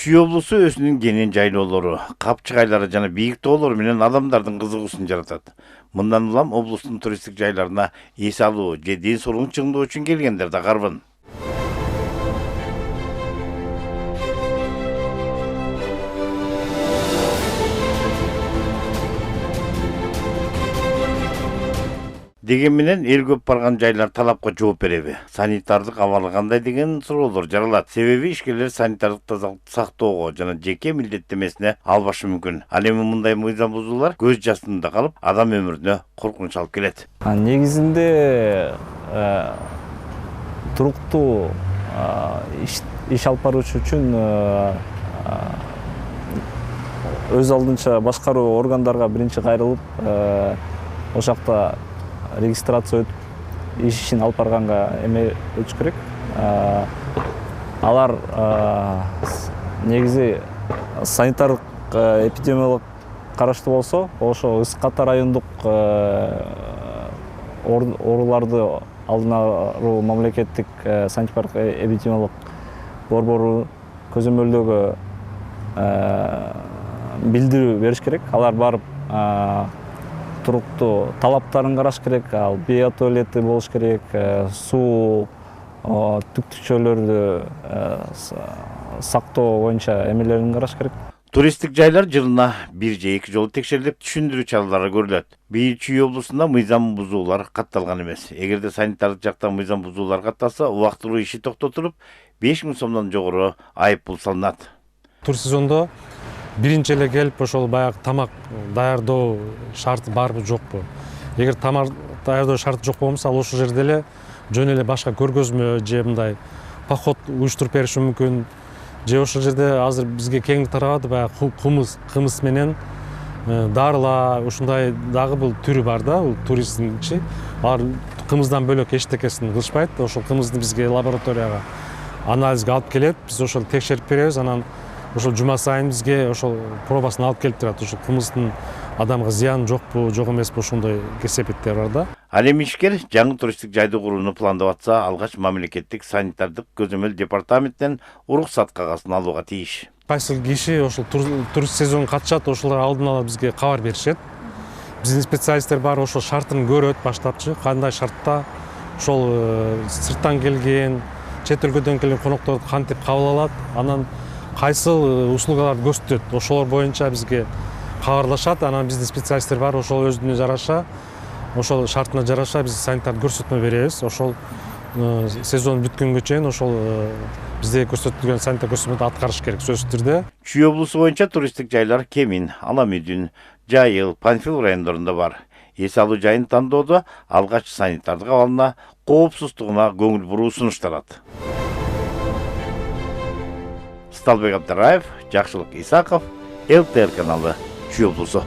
Чүй облусу өзүнүн кенен жайлоолору, капчыгайлары жана бийик тоолору менен адамдардын кызыгуусун жаратат. Мындан улам облустун туристтик жайларына эс алуу же ден соолугун чыңдоо үчүн келгендер да карбын. Деген менен эл көп барган жайлар талапка жооп береби? Санитардык абалы кандай деген суроолор жаралат. Себеби ишкерлер санитардык тазалыкты сактоого жана жеке милдеттемесине албашы мүмкүн. Ал эми мындай мыйзам бузуулар көз жастында калып, адам өмүрүнө коркунуч алып келет. Негизинде туруктуу иш алып баруучу үчүн өз алдынча башкаруу органдарга биринчи кайрылып, ошол жакта регистрация өтүп, ишин алып барганга эме өтүш керек. Алар негизи санитардык эпидемиологиялык караштуу болсо, ошо Ысык-Ата райондук ооруларды алдын алуу мамлекеттик санитардык эпидемиологиялык борбору көзөмөлдөгө билдирүү бериш керек. Алар барып туруктуу талаптарын караш керек, ал биотуалети болуш керек, суу, түктүкчөлөрдү сактоо боюнча эмелерин караш керек. Туристтик жайлар жылына 1 же 2 жолу текшерилип, түшүндүрүү чаралары көрүлөт. Чүй облусунда мыйзам бузуулар катталган эмес. Эгерде санитардык жактан мыйзам бузуулар катталса, убактылуу иши токтотулуп, 5000 сомдон жогору айып пул салынат. Тур сезондо биринчи эле келип, ошол баягы тамак даярдоо шарты барбы жокпу? Эгер тамак даярдоо шарты жок болмосо, ал ошол жерде эле жөн эле башка көргөзмө же мындай поход уюштуруп бериши мүмкүн. Же ошол жерде азыр бизге кең тарабады баягы кымыз менен дарыла, ушундай дагы бул түрү бар да, бул туризмчи. Алар кымыздан бөлөк эчтекесин кылышпайт. Ошол кымызды бизге лабораторияга анализге алып келет, биз ошол текшерип беребиз, анан ошол жума сайын бизге ошол пробасын алып келип турат. Ошол кымыздын адамга зыяны жокпу, жок эмеспи, ошондой кесепеттер бар да. Ал эми ишкер жаңы туристтик жайды курууну пландап атса, алгач мамлекеттик санитардык көзөмөл департаментинен уруксат кагасын алууга тийиш. Кайсы киши ошол турист сезонуна катышат, ошолор алдын ала бизге кабар беришет. Биздин специалисттер бар, ошол шартын көрөт баштапчы, кандай шартта ошол сырттан келген, чет өлкөдөн келген конокторду кантип кабыл алат, анан кайсыл услугаларды көрсөтөт, ошолор боюнча бизге кабарлашат. Анан биздин специалисттер бар, ошол өзүнө жараша, ошол шартына жараша биз санитардык көрсөтмө беребиз. Ошол сезон бүткөнгө чейин ошол бизде көрсөтүлгөн санитардык көрсөтмөдү аткарыш керек сөзсүз түрдө. Чүй облусу боюнча туристтик жайлар Кемин, Аламүдүн, Жайыл, Панфил райондорунда бар. Эс алуу жайын тандоодо алгач санитардык абалына, коопсуздугуна көңүл буруу сунушталат. Сталбек Абдыраев, Жакшылык Исаков, ЛТР каналы, Чүй облусу.